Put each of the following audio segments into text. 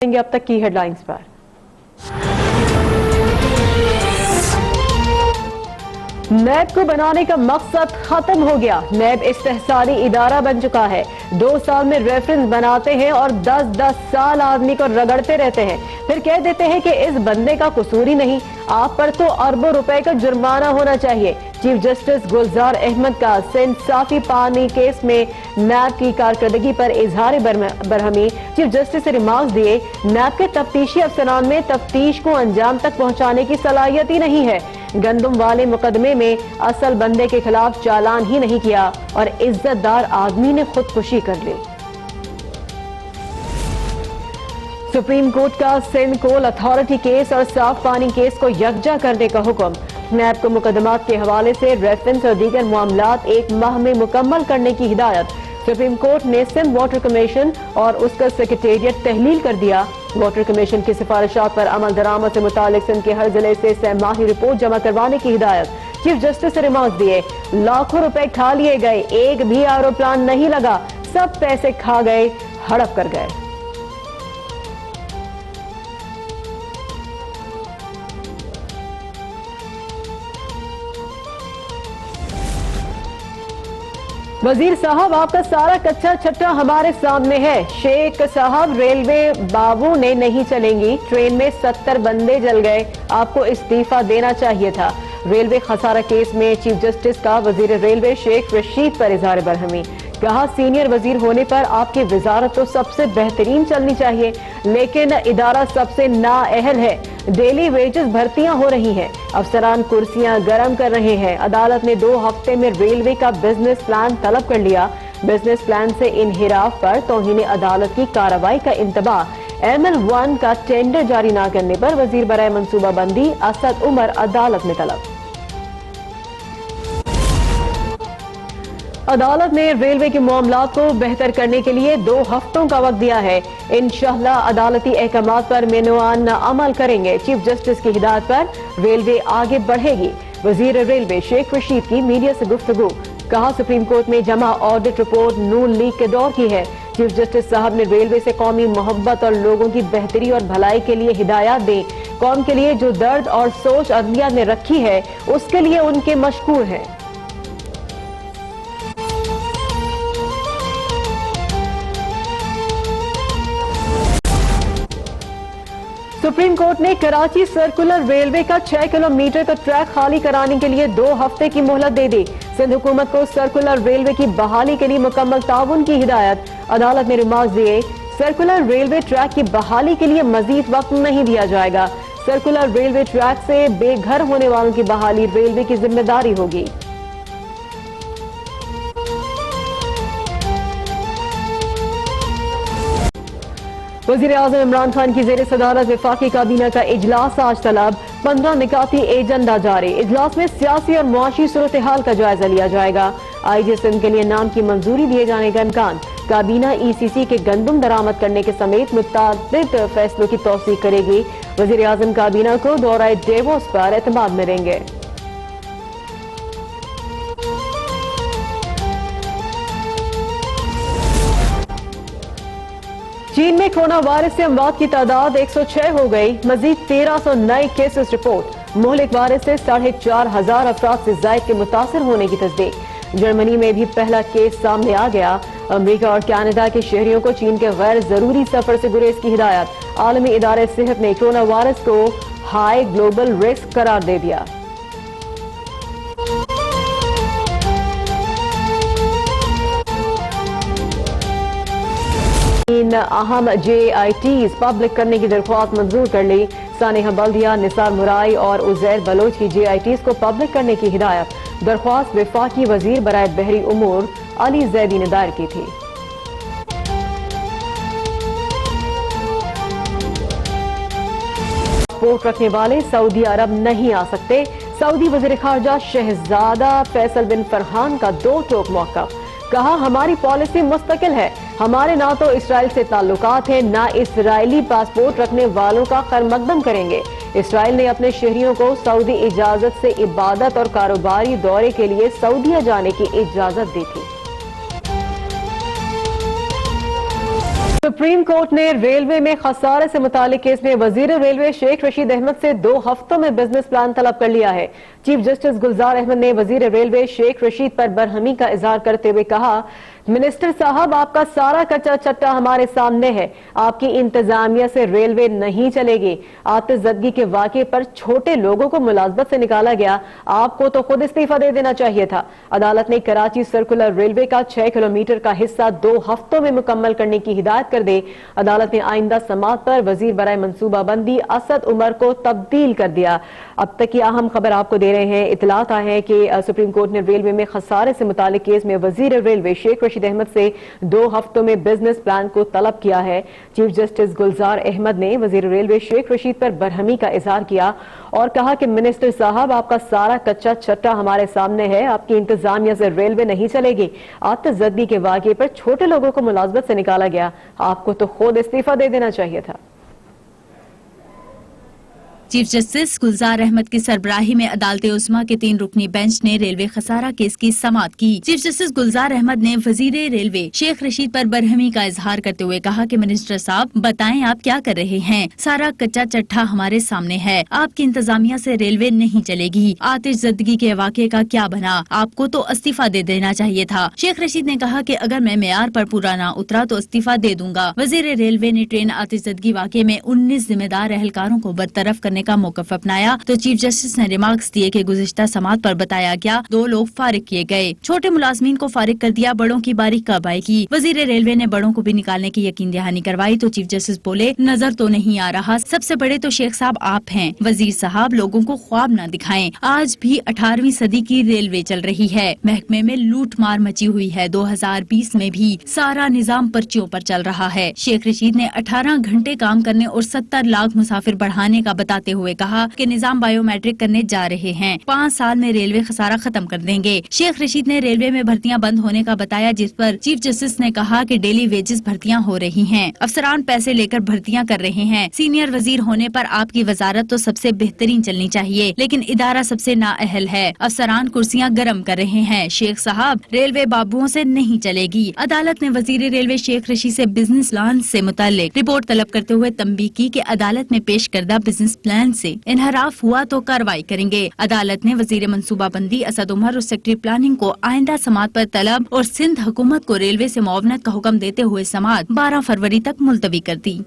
अब तक की हेडलाइंस पर। नैब को बनाने का मकसद खत्म हो गया। नैब इस्तेहसाली इदारा बन चुका है। 2 साल में रेफरेंस बनाते हैं और 10-10 साल आदमी को रगड़ते रहते हैं, फिर कह देते हैं कि इस बंदे का कसूर ही नहीं, आप पर तो अरबों रुपए का जुर्माना होना चाहिए। चीफ जस्टिस गुलजार अहमद का सिंध साफी पानी केस में नैब की कारकर्दगी पर इजहार बरहमी। चीफ जस्टिस से रिमार्क्स दिए, नैब के तफ्तीशी अफसरान में तफ्तीश को अंजाम तक पहुंचाने की सलाहियत ही नहीं है। गंदम वाले मुकदमे में असल बंदे के खिलाफ चालान ही नहीं किया और इज्जतदार आदमी ने खुदकुशी कर ली। सुप्रीम कोर्ट का सिंध कोल अथॉरिटी केस और साफ पानी केस को यकजा करने का हुक्म। नैब को मुकदमात के हवाले से रेफरेंस और दीगर मामलात 1 माह में मुकम्मल करने की हिदायत। सुप्रीम कोर्ट ने सिंध वाटर कमीशन और उसका सेक्रेटेरिएट तहलील कर दिया। वाटर कमीशन की सिफारिशात पर अमल दरामद से मुतालिक सिंध के हर जिले से सहमाही रिपोर्ट जमा करवाने की हिदायत। चीफ जस्टिस से रिमार्क्स दिए, लाखों रुपए खा लिए गए, एक भी आरओ प्लान नहीं लगा, सब पैसे खा गए, हड़प कर गए। वजीर साहब, आपका सारा कच्चा छट्टा हमारे सामने है। शेख साहब, रेलवे बाबू ने नहीं चलेंगी, ट्रेन में 70 बंदे जल गए, आपको इस्तीफा देना चाहिए था। रेलवे खसारा केस में चीफ जस्टिस का वजीर रेलवे शेख रशीद पर इजहार बरहमी। कहा, सीनियर वजीर होने पर आपकी वजारत तो सबसे बेहतरीन चलनी चाहिए, लेकिन इदारा सबसे नाअहल है। डेली वेजेस भर्तियां हो रही हैं, अफसरान कुर्सियां गर्म कर रहे हैं। अदालत ने 2 हफ्ते में रेलवे का बिजनेस प्लान तलब कर लिया। बिजनेस प्लान से इनहिराफ पर तौहीन अदालत की कार्रवाई का इंतबाह। ML1 का टेंडर जारी न करने पर वजीर बराए मंसूबाबंदी असद उमर अदालत में तलब। अदालत ने रेलवे के मामलात को बेहतर करने के लिए 2 हफ्तों का वक्त दिया है। इंशाअल्लाह अदालती अहकामात पर मेनुआन अमल करेंगे। चीफ जस्टिस की हिदायत पर रेलवे आगे बढ़ेगी। वजीर रेलवे शेख रशीद की मीडिया से गुफ्तगू। कहा, सुप्रीम कोर्ट में जमा ऑडिट रिपोर्ट नून लीग के दौर की है। चीफ जस्टिस साहब ने रेलवे से कौमी मोहब्बत और लोगों की बेहतरी और भलाई के लिए हिदायत दें। कौम के लिए जो दर्द और सोच अदलिया ने रखी है, उसके लिए उनके मशकूर हैं। सुप्रीम कोर्ट ने कराची सर्कुलर रेलवे का 6 किलोमीटर का ट्रैक खाली कराने के लिए 2 हफ्ते की मोहलत दे दी। सिंध हुकूमत को सर्कुलर रेलवे की बहाली के लिए मुकम्मल ताउन की हिदायत। अदालत ने रिमार्क्स दिए, सर्कुलर रेलवे ट्रैक की बहाली के लिए मजीद वक्त नहीं दिया जाएगा। सर्कुलर रेलवे ट्रैक से बेघर होने वालों की बहाली रेलवे की जिम्मेदारी होगी। वज़ीर आज़म इमरान खान की ज़ेर सदारत वफाकी काबीना का इजलास आज तलब। 15 निकाती एजेंडा जारी। इजलास में सियासी और मुआशी सूरत हाल का जायजा लिया जाएगा। IG सिंध के लिए नाम की मंजूरी दिए जाने का इम्कान। काबीना ECC के गंदम दरामद करने के समेत मुताबिक फैसलों की तौसीक करेगी। वज़ीर आज़म काबीना को दौराए डेवोस पर एतमाद में रहेंगे। चीन में कोरोना वायरस से अमवात की तादाद 106 हो गई। मजीद 1300 नए केसेस रिपोर्ट। मुहलिक वायरस से 4500 अफराद से जायद के मुतासर होने की तस्दीक। जर्मनी में भी पहला केस सामने आ गया। अमेरिका और कनाडा के शहरियों को चीन के गैर जरूरी सफर से गुरेज की हिदायत। आलमी इदारे सेहत ने कोरोना वायरस को हाई ग्लोबल रिस्क करार दे दिया। अहम JITs पब्लिक करने की दरख्वास्त मंजूर कर ली। सानिहा बल्दिया, निसार मुराई और उजैर बलोच की JITs को पब्लिक करने की हिदायत। दरख्वास्त वफाकी वजीर बराए बहरी उमूर अली जैदी ने दायर की थी। पासपोर्ट रखने वाले सऊदी अरब नहीं आ सकते। सऊदी वजीर खारजा शहजादा फैसल बिन फरहान का 2 टोक मौक़िफ़। कहा, हमारी पॉलिसी मुस्तकिल है, हमारे ना तो इसराइल से ताल्लुकात हैं, ना इसराइली पासपोर्ट रखने वालों का खैरमकदम करेंगे। इसराइल ने अपने शहरियों को सऊदी इजाजत से इबादत और कारोबारी दौरे के लिए सऊदीया जाने की इजाजत दी थी। सुप्रीम कोर्ट ने रेलवे में खसारे से मुतालिक केस में वजीर रेलवे शेख रशीद अहमद से 2 हफ्तों में बिजनेस प्लान तलब कर लिया है। चीफ जस्टिस गुलजार अहमद ने वजीर रेलवे शेख रशीद पर बरहमी का इजहार करते हुए कहा, मिनिस्टर साहब, आपका सारा कच्चा चट्टा हमारे सामने है। आपकी इंतजामिया से रेलवे नहीं चलेगी। आतिशज़दगी के वाक़े पर छोटे लोगों को मुलाजमत से निकाला गया। आपको तो खुद इस्तीफा दे देना चाहिए था। अदालत ने कराची सर्कुलर रेलवे का 6 किलोमीटर का हिस्सा 2 हफ्तों में मुकम्मल करने की हिदायत कर दी। अदालत ने आइंदा समात पर वजीर बराए मंसूबाबंदी असद उमर को तब्दील कर दिया। अब तक की अहम खबर आपको दे रहे हैं। इतलात आए हैं कि सुप्रीम कोर्ट ने रेलवे में खसारे से मुतालिक केस में वजीर रेलवे शेख रशीद अहमद से 2 हफ्तों में बिजनेस प्लान को तलब किया है। चीफ जस्टिस गुलजार अहमद ने वजीर रेलवे शेख रशीद पर बरहमी का इजहार किया और कहा कि मिनिस्टर साहब, आपका सारा कच्चा चट्टा हमारे सामने है। आपकी इंतजामिया से रेलवे नहीं चलेगी। आतिशज़दगी के वाक़े पर छोटे लोगों को मुलाजमत से निकाला गया। आपको तो खुद इस्तीफा दे देना चाहिए था। चीफ जस्टिस गुलजार अहमद की सरबराही में अदालत उस्मा के 3 रुकनी बेंच ने रेलवे खसारा केस की समाअत की। चीफ जस्टिस गुलजार अहमद ने वजीर रेलवे शेख रशीद पर बरहमी का इजहार करते हुए कहा कि मिनिस्टर साहब, बताएं आप क्या कर रहे हैं। सारा कच्चा चट्टा हमारे सामने है। आपकी इंतजामिया से रेलवे नहीं चलेगी। आतिशज़दगी के वाक़े का क्या बना? आपको तो इस्तीफा दे देना चाहिए था। शेख रशीद ने कहा कि अगर मैं मेयार पर पूरा ना उतरा तो इस्तीफा दे दूंगा। वजीर रेलवे ने ट्रेन आतिशज़दगी वाक़े में 19 जिम्मेदार एहलकारों को बरतरफ करने का मौक़िफ़ अपनाया तो चीफ जस्टिस ने रिमार्क्स दिए कि गुज़िश्ता समात पर बताया गया 2 लोग फारिग किए गए। छोटे मुलाजमीन को फारिग कर दिया। बड़ों की बारी कब आएगी? वजीर रेलवे ने बड़ों को भी निकालने की यकीन दहानी करवाई तो चीफ जस्टिस बोले, नजर तो नहीं आ रहा, सबसे बड़े तो शेख साहब आप हैं। वजीर साहब, लोगों को ख्वाब न दिखाएं। आज भी 18वीं सदी की रेलवे चल रही है। महकमे में लूट मार मची हुई है। 2020 में भी सारा निजाम पर्चियों पर चल रहा है। शेख रशीद ने 18 घंटे काम करने और 70 लाख मुसाफिर बढ़ाने का बताते हुए कहा कि निजाम बायोमेट्रिक करने जा रहे हैं। 5 साल में रेलवे खसारा खत्म कर देंगे। शेख रशीद ने रेलवे में भर्तियां बंद होने का बताया, जिस पर चीफ जस्टिस ने कहा कि डेली वेजेस भर्तियां हो रही हैं। अफसरान पैसे लेकर भर्तियां कर रहे हैं। सीनियर वजीर होने पर आपकी वजारत तो सबसे बेहतरीन चलनी चाहिए, लेकिन इदारा सबसे नाअहल है। अफसरान कुर्सियां गर्म कर रहे हैं। शेख साहब, रेलवे बाबुओं से नहीं चलेगी। अदालत ने वजीर रेलवे शेख रशीद से बिजनेस प्लान से मुतालिक रिपोर्ट तलब करते हुए तंबीह की कि अदालत में पेश करदा बिजनेस प्लान से इनहराफ हुआ तो कार्रवाई करेंगे। अदालत ने वजीर मंसूबाबंदी असद उमर और सेक्रेटरी प्लानिंग को आइंदा समात पर तलब और सिंध हुकूमत को रेलवे से मुआवनत का हुक्म देते हुए समात 12 फरवरी तक मुलतवी कर दी।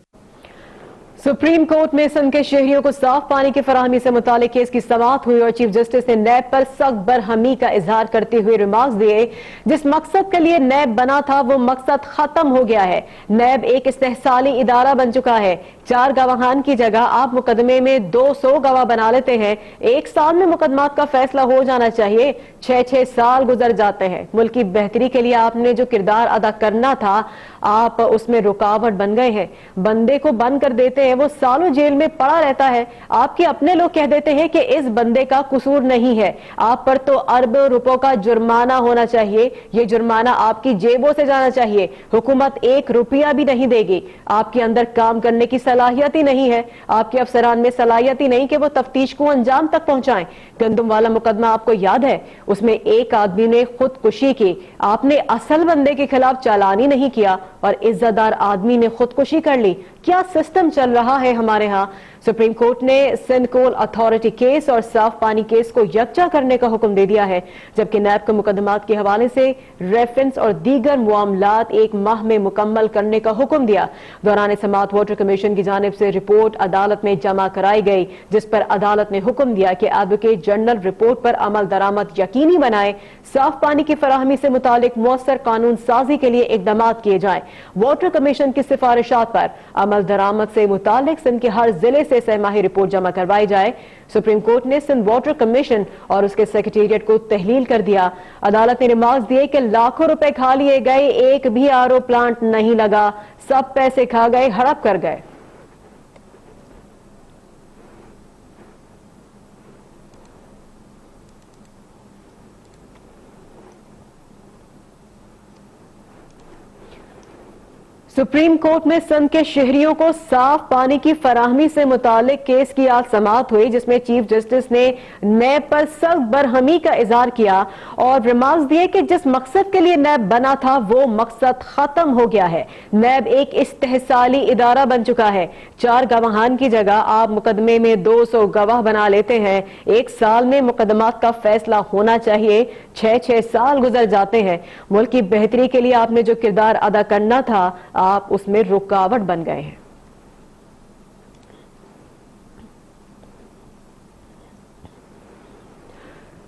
सुप्रीम कोर्ट में सिंध के शहरियों को साफ पानी की फराहमी से मुतालिक केस की समाअत हुई और चीफ जस्टिस ने नैब पर सख्त बरहमी का इजहार करते हुए रिमार्क्स दिए, जिस मकसद के लिए नैब बना था वो मकसद खत्म हो गया है। नैब एक इस्तेहसाली इदारा बन चुका है। 4 गवाहान की जगह आप मुकदमे में 200 गवाह बना लेते हैं। 1 साल में मुकदमात का फैसला हो जाना चाहिए। 6-6 साल गुजर जाते हैं। मुल्क की बेहतरी के लिए आपने जो किरदार अदा करना था, आप उसमें रुकावट बन गए हैं। बंदे को बंद कर देते हैं, वो सालों जेल में पड़ा रहता है। आपके अपने लोग कह देते हैं कि इस बंदे का कसूर नहीं है। आप पर तो अरबों रुपयों का जुर्माना होना चाहिए। ये जुर्माना आपकी जेबों से जाना चाहिए। हुकूमत 1 रुपया भी नहीं देगी। आपके अंदर काम करने की सलाहियत ही नहीं है। आपके अफसरान में सलाहियत ही नहीं कि वो तफ्तीश को अंजाम तक पहुंचाएं। गंदम वाला मुकदमा आपको याद है? उसमें एक आदमी ने खुदकुशी की। आपने असल बंदे के खिलाफ चालानी नहीं किया और इज्जतदार आदमी ने खुदकुशी कर ली। क्या सिस्टम चल रहा है हमारे यहाँ? सुप्रीम कोर्ट ने सिंध कोल अथॉरिटी केस और साफ पानी केस को यकजा करने का हुक्म दे दिया है, जबकि नैब के मुकदमात के हवाले से रेफरेंस और दीगर मामलात 1 माह में मुकम्मल करने का हुक्म दिया। दौरान समाअत वाटर कमीशन की जानिब से रिपोर्ट अदालत में जमा कराई गई, जिस पर अदालत ने हुक्म दिया कि एडवोकेट जनरल रिपोर्ट पर अमल दरामद यकीनी बनाए। साफ पानी की फराहमी से मुतालिक मौसर कानून साजी के लिए इकदाम किए जाए। वाटर कमीशन की सिफारिशात पर अमल दरामद से मुतालिक सिंध के हर जिले से सहमाही रिपोर्ट जमा करवाई जाए। सुप्रीम कोर्ट ने सिंध वाटर कमीशन और उसके सेक्रेटेरिएट को तहलील कर दिया। अदालत ने रिमार्क्स दिए कि लाखों रुपए खा लिए गए, एक भी आरओ प्लांट नहीं लगा, सब पैसे खा गए, हड़प कर गए। सुप्रीम कोर्ट में सिंध के शहरियों को साफ पानी की फराहमी से मुतालिक केस की आज समाअत हुई, जिसमें चीफ जस्टिस ने नैब पर सख्त बरहमी का इजहार किया और रिमार्क्स दिए कि जिस मकसद के लिए नैब बना था वो मकसद खत्म हो गया है। नैब एक इस्तेहसाली इदारा बन चुका है। 4 गवाहान की जगह आप मुकदमे में 200 गवाह बना लेते हैं। 1 साल में मुकदमात का फैसला होना चाहिए, 6 साल गुजर जाते हैं। मुल्क की बेहतरी के लिए आपने जो किरदार अदा करना था, आप उसमें रुकावट बन गए हैं।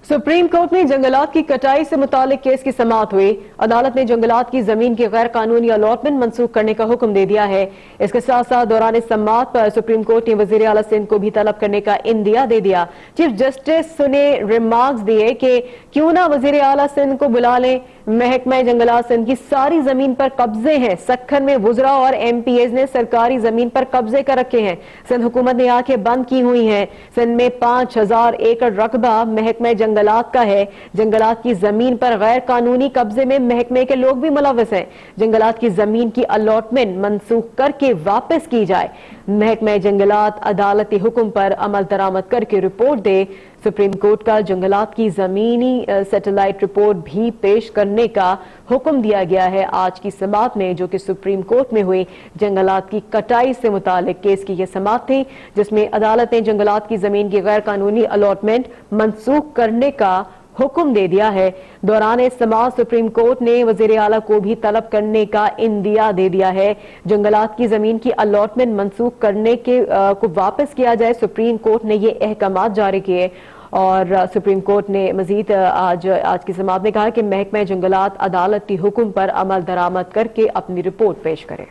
सुप्रीम कोर्ट में जंगलात की कटाई से मुतालिक केस की समाअत हुई। अदालत ने जंगलात की जमीन की गैर कानूनी अलॉटमेंट मंसूख करने का हुक्म दे दिया है। इसके साथ साथ दौरान समाअत पर सुप्रीम कोर्ट ने वजीर आला सिंध को भी तलब करने का इंदिया दे दिया। चीफ जस्टिस ने रिमार्क्स दिए कि क्यों ना वजीर आला सिंध को बुला लें। महकमा जंगलात सिंध की सारी जमीन पर कब्जे हैं। सखन में वुजरा और एमपीएज ने सरकारी जमीन पर कब्जे कर रखे हैं। सिंध हुकूमत ने आंखें बंद की हुई हैं। सिंध में 5000 एकड़ रकबा महकमा जंगलात का है। जंगलात की जमीन पर गैर कानूनी कब्जे में महकमे के लोग भी मुलव्वस हैं। जंगलात की जमीन की अलॉटमेंट मनसूख करके वापस की जाए। महकमा जंगलात अदालती हुक्म पर अमल दरामद करके रिपोर्ट दे। सुप्रीम कोर्ट का जंगलात की जमीनी सैटेलाइट रिपोर्ट भी पेश करने का हुक्म दिया गया है आज की समाअत में, जो कि सुप्रीम कोर्ट में हुई जंगलात की कटाई से मुतालिक केस की यह समाअत थी, जिसमें अदालत ने जंगलात की जमीन की गैर कानूनी अलॉटमेंट मनसूख करने का हुक्म दे दिया है। दौरान समाअत सुप्रीम कोर्ट ने वजीर आला को भी तलब करने का इंदिया दे दिया है। जंगलात की जमीन की अलॉटमेंट मनसूख करने के को वापस किया जाए। सुप्रीम कोर्ट ने ये अहकामात जारी किए और सुप्रीम कोर्ट ने मजीद आज की समाअत में कहा कि महकमा जंगलात अदालती हुक्म पर अमल दरामद करके अपनी रिपोर्ट पेश करे।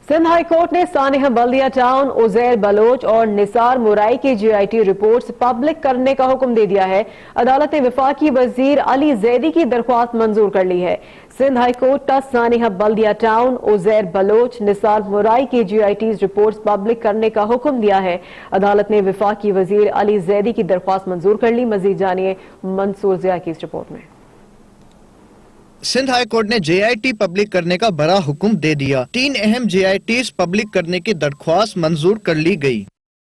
सिंध हाई कोर्ट ने सानिहा बल्दिया टाउन, उजैर बलोच और निसार मुराई की जीआईटी रिपोर्ट्स पब्लिक करने का हुक्म दे दिया है। अदालत ने वफाकी वजीर अली जैदी की दरख्वास्त मंजूर कर ली है। सिंध हाई कोर्ट का सानिहा बल्दिया टाउन, उजैर बलोच, निसार मुराई की जीआईटी रिपोर्ट्स पब्लिक करने का हुक्म दिया है। अदालत ने वफाकी वजीर अली जैदी की दरख्वास्त मंजूर कर ली। मजीद जानिए मंसूर जिया की इस रिपोर्ट में। सिंध हाई कोर्ट ने जेआईटी पब्लिक करने का बड़ा हुक्म दे दिया। 3 अहम जेआईटीज पब्लिक करने की दरख्वास्त मंजूर कर ली गई।